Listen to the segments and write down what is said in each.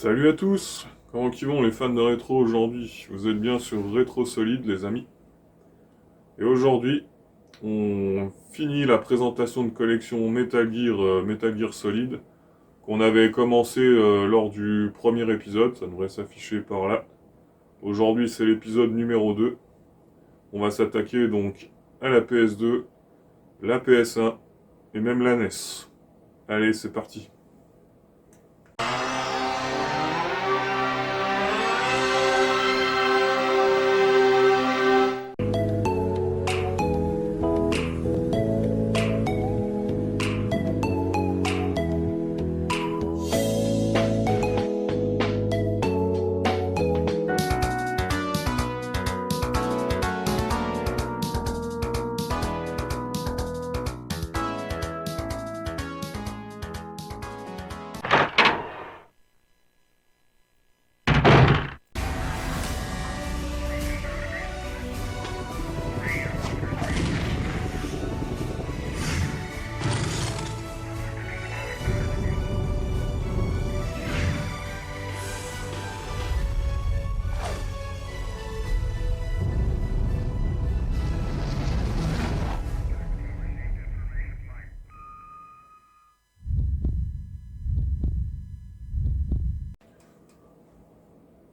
Salut à tous! Comment qu'ils vont les fans de rétro aujourd'hui? Vous êtes bien sur Rétro Solide les amis. Et aujourd'hui, on finit la présentation de collection Metal Gear Solid qu'on avait commencé lors du premier épisode, ça devrait s'afficher par là. Aujourd'hui c'est l'épisode numéro 2. On va s'attaquer donc à la PS2, la PS1 et même la NES. Allez, c'est parti.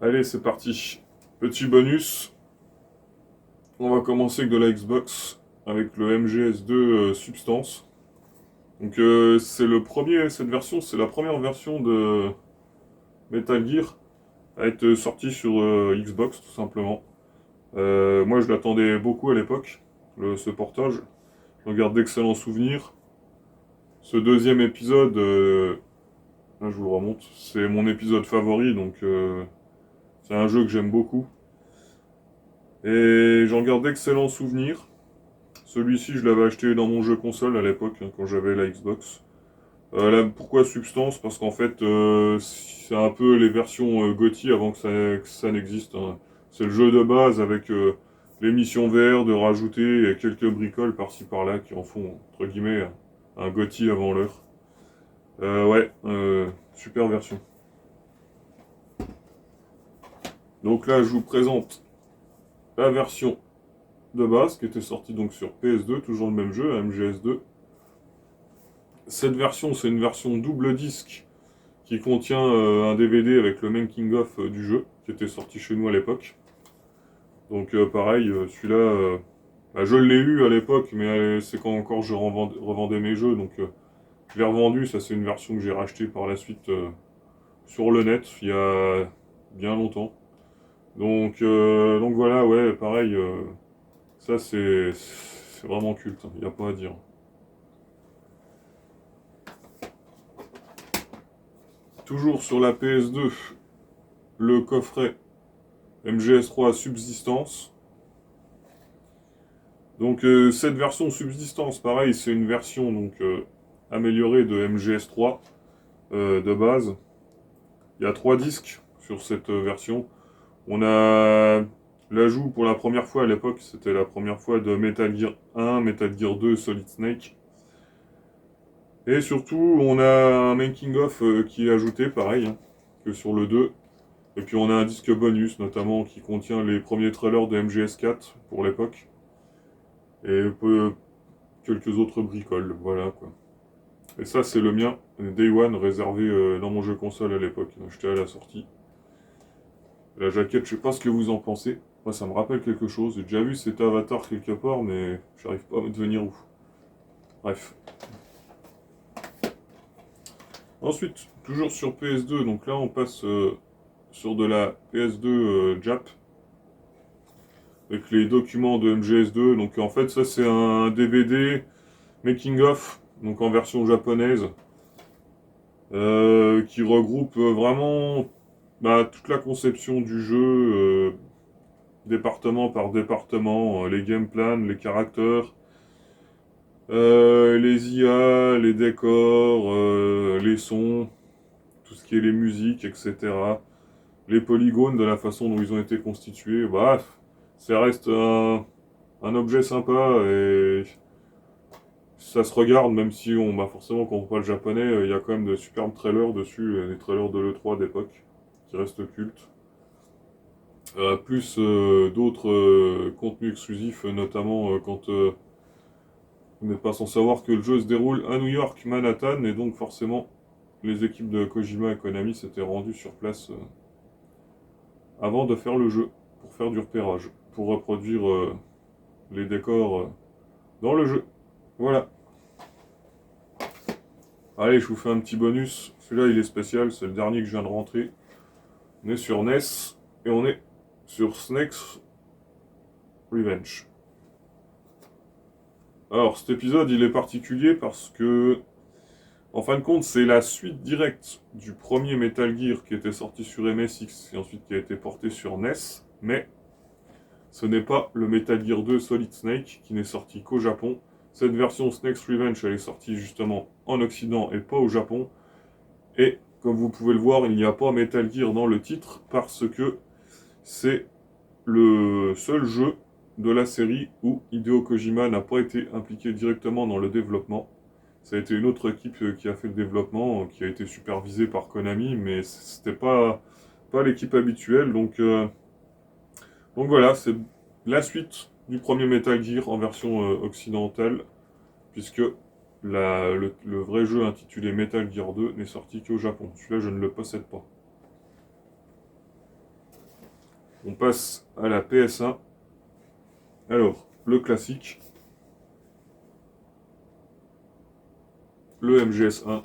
Allez, c'est parti. Petit bonus, on va commencer avec de la Xbox avec le MGS2 Substance. Donc c'est le premier, cette version, c'est la première version de Metal Gear à être sortie sur Xbox tout simplement. Moi je l'attendais beaucoup à l'époque, ce portage. J'en garde d'excellents souvenirs. Ce deuxième épisode, là je vous le remonte, c'est mon épisode favori, donc c'est un jeu que j'aime beaucoup. Et j'en garde d'excellents souvenirs. Celui-ci, je l'avais acheté dans mon jeu console à l'époque, hein, quand j'avais la Xbox. Pourquoi Substance? Parce qu'en fait, c'est un peu les versions GOTY avant que ça n'existe, hein. C'est le jeu de base avec les missions VR, de rajouter quelques bricoles par-ci par-là qui en font, entre guillemets, un GOTY avant l'heure. Ouais, super version. Donc là, je vous présente la version de base qui était sortie donc sur PS2, toujours le même jeu, MGS2. Cette version, c'est une version double disque qui contient un DVD avec le making-of du jeu, qui était sorti chez nous à l'époque. Donc pareil, celui-là, bah, je l'ai eu à l'époque, mais c'est quand encore je revendais mes jeux, donc je l'ai revendu. Ça, c'est une version que j'ai rachetée par la suite sur le net, il y a bien longtemps. Donc voilà, ouais, pareil, ça c'est vraiment culte, il n'y a pas à dire. Toujours sur la PS2, le coffret MGS3 Subsistance. Donc cette version Subsistance, pareil, c'est une version donc améliorée de MGS3 de base. Il y a 3 disques sur cette version. On a l'ajout pour la première fois à l'époque, c'était la première fois de Metal Gear 1, Metal Gear 2, Solid Snake. Et surtout, on a un making-of qui est ajouté, pareil, hein, que sur le 2. Et puis on a un disque bonus, notamment, qui contient les premiers trailers de MGS4 pour l'époque. Et quelques autres bricoles, voilà quoi. Et ça, c'est le mien, Day One, réservé dans mon jeu console à l'époque, acheté à la sortie. La jaquette, je sais pas ce que vous en pensez. Moi, ça me rappelle quelque chose. J'ai déjà vu cet avatar quelque part, mais j'arrive pas à me devenir où. Bref. Ensuite, toujours sur PS2, donc là, on passe sur de la PS2 Jap, avec les documents de MGS2. Donc en fait, ça, c'est un DVD making of, donc en version japonaise, qui regroupe vraiment toute la conception du jeu, département par département, les game plans, les caractères, les IA, les décors, les sons, tout ce qui est les musiques, etc. Les polygones, de la façon dont ils ont été constitués, bah, ça reste un objet sympa et ça se regarde, même si forcément, quand on voit le japonais, il y a quand même de superbes trailers dessus, les trailers de l'E3 d'époque. qui reste culte. Plus d'autres contenus exclusifs, notamment quand vous n'êtes pas sans savoir que le jeu se déroule à New York, Manhattan, et donc forcément les équipes de Kojima et Konami s'étaient rendues sur place avant de faire le jeu, pour faire du repérage, pour reproduire les décors dans le jeu. Voilà. Allez, je vous fais un petit bonus. Celui-là, il est spécial, c'est le dernier que je viens de rentrer. On est sur NES, et on est sur Snake's Revenge. Alors, cet épisode, il est particulier parce que, en fin de compte, c'est la suite directe du premier Metal Gear qui était sorti sur MSX et ensuite qui a été porté sur NES, mais ce n'est pas le Metal Gear 2 Solid Snake qui n'est sorti qu'au Japon. Cette version Snake's Revenge, elle est sortie justement en Occident et pas au Japon. Et, comme vous pouvez le voir, il n'y a pas Metal Gear dans le titre parce que c'est le seul jeu de la série où Hideo Kojima n'a pas été impliqué directement dans le développement. Ça a été une autre équipe qui a fait le développement, qui a été supervisée par Konami, mais c'était pas l'équipe habituelle. Donc voilà, c'est la suite du premier Metal Gear en version occidentale, puisque le vrai jeu intitulé Metal Gear 2 n'est sorti qu'au Japon. Celui-là, je ne le possède pas. On passe à la PS1. Alors, le classique. Le MGS1.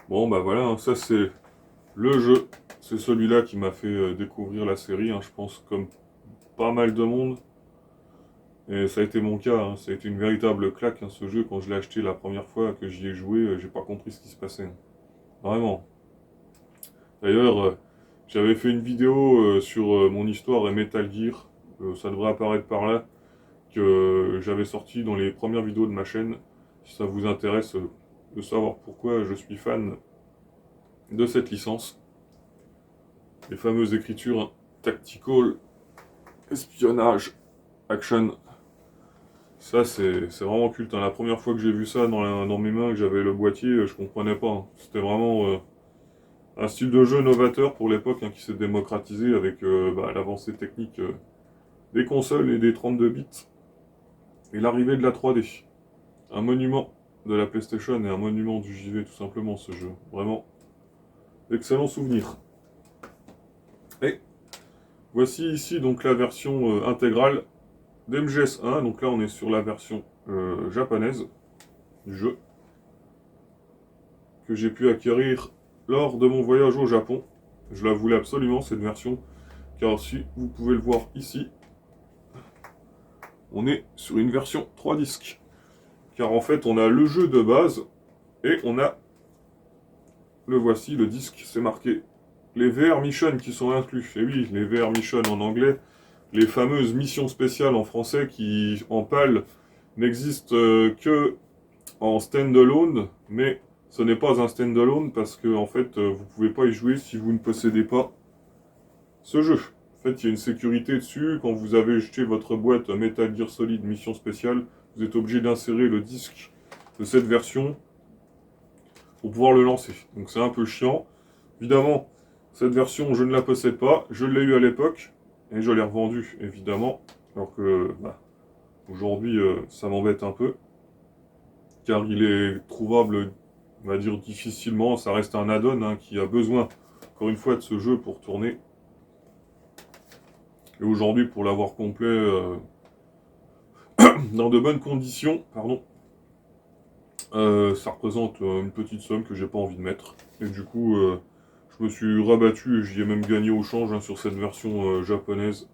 Bon, bah voilà, hein, ça c'est le jeu. C'est celui-là qui m'a fait découvrir la série, hein, je pense, comme pas mal de monde. Et ça a été mon cas, hein, ça a été une véritable claque, hein, ce jeu. Quand je l'ai acheté la première fois que j'y ai joué, j'ai pas compris ce qui se passait. Hein. Vraiment. D'ailleurs, j'avais fait une vidéo sur mon histoire et Metal Gear. Ça devrait apparaître par là. Que j'avais sorti dans les premières vidéos de ma chaîne. Si ça vous intéresse de savoir pourquoi je suis fan de cette licence. Les fameuses écritures hein, tactical, espionnage, action. Ça, c'est vraiment culte. Hein. La première fois que j'ai vu ça dans mes mains, que j'avais le boîtier, je comprenais pas. Hein. C'était vraiment un style de jeu novateur pour l'époque hein, qui s'est démocratisé avec l'avancée technique des consoles et des 32 bits. Et l'arrivée de la 3D. Un monument de la PlayStation et un monument du JV, tout simplement, ce jeu. Vraiment, excellent souvenir. Et voici ici donc la version intégrale d'MGS1. Donc là, on est sur la version japonaise du jeu que j'ai pu acquérir lors de mon voyage au Japon. Je la voulais absolument, cette version, car si vous pouvez le voir ici, on est sur une version 3 disques. Car en fait, on a le jeu de base et on a, le voici, le disque, c'est marqué les VR Mission qui sont inclus. Et oui, les VR Mission en anglais, les fameuses missions spéciales en français qui, en PAL, n'existent que en standalone, mais ce n'est pas un standalone parce que en fait, vous ne pouvez pas y jouer si vous ne possédez pas ce jeu. En fait, il y a une sécurité dessus. Quand vous avez jeté votre boîte Metal Gear Solid Mission Spéciale, vous êtes obligé d'insérer le disque de cette version pour pouvoir le lancer. Donc c'est un peu chiant. Évidemment, cette version, je ne la possède pas. Je l'ai eu à l'époque et je l'ai revendue, évidemment. Alors que aujourd'hui, ça m'embête un peu. Car il est trouvable, on va dire, difficilement. Ça reste un add-on hein, qui a besoin, encore une fois, de ce jeu pour tourner. Et aujourd'hui, pour l'avoir complet dans de bonnes conditions, pardon, ça représente une petite somme que j'ai pas envie de mettre. Et du coup, je me suis rabattu et j'y ai même gagné au change hein, sur cette version japonaise.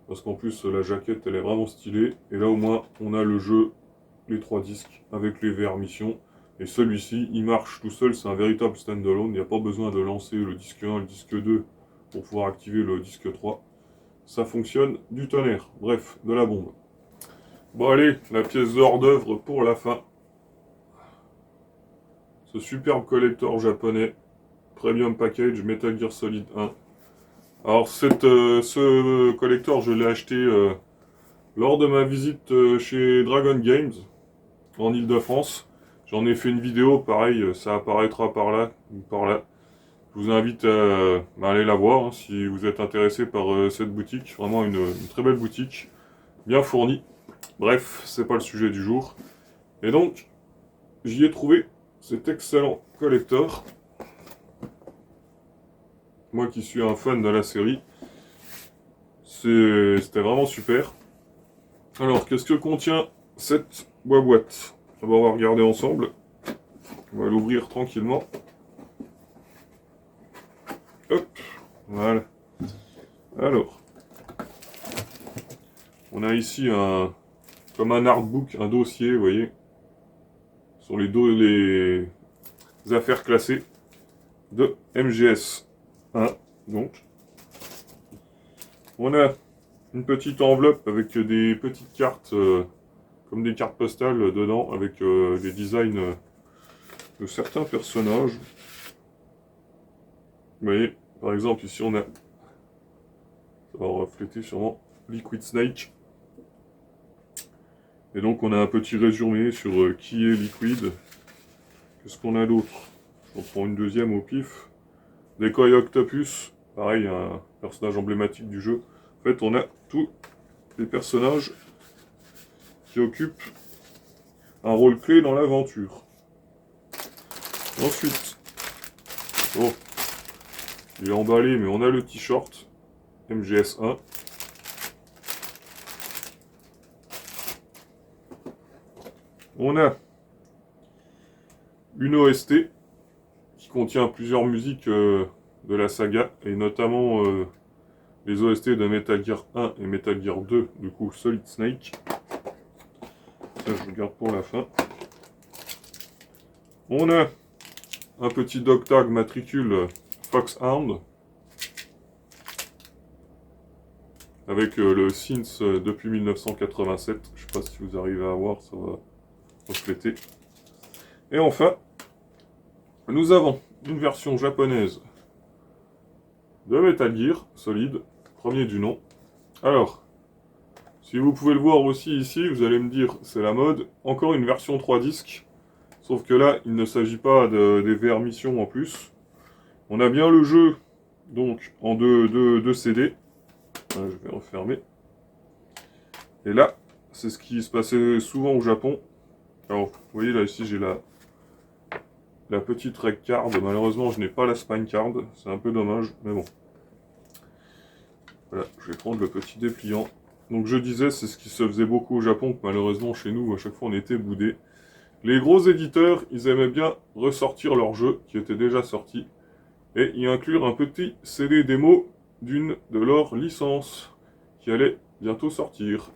Parce qu'en plus, la jaquette, elle est vraiment stylée. Et là, au moins, on a le jeu, les 3 disques, avec les VR missions. Et celui-ci, il marche tout seul, c'est un véritable standalone. Il n'y a pas besoin de lancer le disque 1, le disque 2 pour pouvoir activer le disque 3. Ça fonctionne du tonnerre. Bref, de la bombe. Bon allez, la pièce d'hors d'œuvre pour la fin. Ce superbe collector japonais, Premium Package Metal Gear Solid 1. Alors ce collector, je l'ai acheté lors de ma visite chez Dragon Games, en Ile-de-France. J'en ai fait une vidéo, pareil, ça apparaîtra par là, ou par là. Je vous vous invite à aller la voir hein, si vous êtes intéressé par cette boutique. Vraiment une très belle boutique, bien fournie. Bref, c'est pas le sujet du jour. Et donc, j'y ai trouvé cet excellent collector. Moi qui suis un fan de la série, c'était vraiment super. Alors, qu'est-ce que contient cette boîte? On va regarder ensemble. On va l'ouvrir tranquillement. Hop, voilà. Alors, on a ici comme un artbook, un dossier, vous voyez, sur les affaires classées de MGS 1. Donc, on a une petite enveloppe avec des petites cartes, comme des cartes postales dedans, avec des designs de certains personnages. Vous voyez, par exemple, ici on a, ça va refléter sûrement, Liquid Snake. Et donc on a un petit résumé sur qui est Liquid. Qu'est-ce qu'on a d'autre? Je reprends une deuxième au pif. Decoy Octopus, pareil, un personnage emblématique du jeu. En fait, on a tous les personnages qui occupent un rôle clé dans l'aventure. Ensuite, oh, il est emballé, mais on a le t-shirt MGS 1. On a une OST qui contient plusieurs musiques de la saga, et notamment les OST de Metal Gear 1 et Metal Gear 2, du coup Solid Snake. Ça, je le garde pour la fin. On a un petit dog tag matricule Foxhound avec le synth depuis 1987. Je sais pas si vous arrivez à voir, ça va refléter. Et enfin, nous avons une version japonaise de Metal Gear Solid, premier du nom. Alors, si vous pouvez le voir aussi ici, vous allez me dire c'est la mode. Encore une version 3 disques. Sauf que là, il ne s'agit pas des VR missions en plus. On a bien le jeu, donc, en deux CD. Voilà, je vais refermer. Et là, c'est ce qui se passait souvent au Japon. Alors, vous voyez, là, ici, j'ai la petite rec card. Malheureusement, je n'ai pas la spine card. C'est un peu dommage, mais bon. Voilà, je vais prendre le petit dépliant. Donc, je disais, c'est ce qui se faisait beaucoup au Japon, que malheureusement, chez nous, à chaque fois, on était boudés. Les gros éditeurs, ils aimaient bien ressortir leurs jeux qui étaient déjà sortis et y inclure un petit CD démo d'une de leurs licences qui allait bientôt sortir.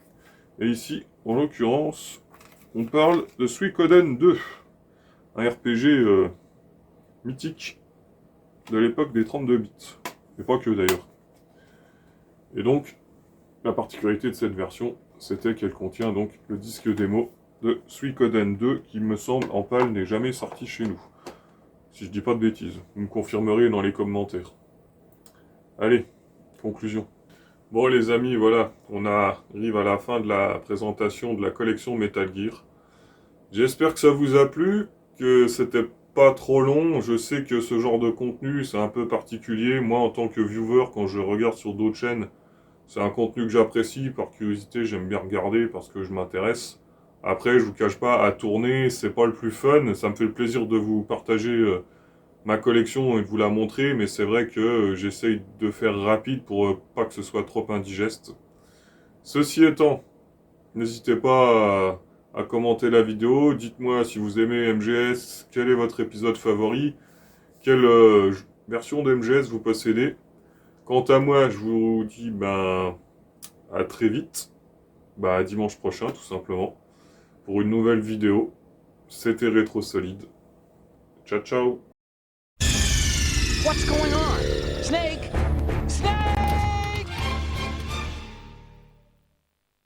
Et ici, en l'occurrence, on parle de Suikoden 2, un RPG mythique de l'époque des 32 bits. Et pas que d'ailleurs. Et donc, la particularité de cette version, c'était qu'elle contient donc le disque démo de Suikoden 2 qui me semble en PAL n'est jamais sorti chez nous. Si je dis pas de bêtises, vous me confirmerez dans les commentaires. Allez, conclusion. Bon les amis, voilà, on arrive à la fin de la présentation de la collection Metal Gear. J'espère que ça vous a plu, que c'était pas trop long. Je sais que ce genre de contenu, c'est un peu particulier. Moi, en tant que viewer, quand je regarde sur d'autres chaînes, c'est un contenu que j'apprécie. Par curiosité, j'aime bien regarder parce que je m'intéresse. Après, je vous cache pas, à tourner, c'est pas le plus fun. Ça me fait le plaisir de vous partager ma collection et de vous la montrer, mais c'est vrai que j'essaye de faire rapide pour pas que ce soit trop indigeste. Ceci étant, n'hésitez pas à commenter la vidéo. Dites-moi si vous aimez MGS, quel est votre épisode favori, quelle version de MGS vous possédez. Quant à moi, je vous dis à très vite, à dimanche prochain tout simplement, pour une nouvelle vidéo. C'était Rétro Solide. Ciao ciao. What's going on? Snake!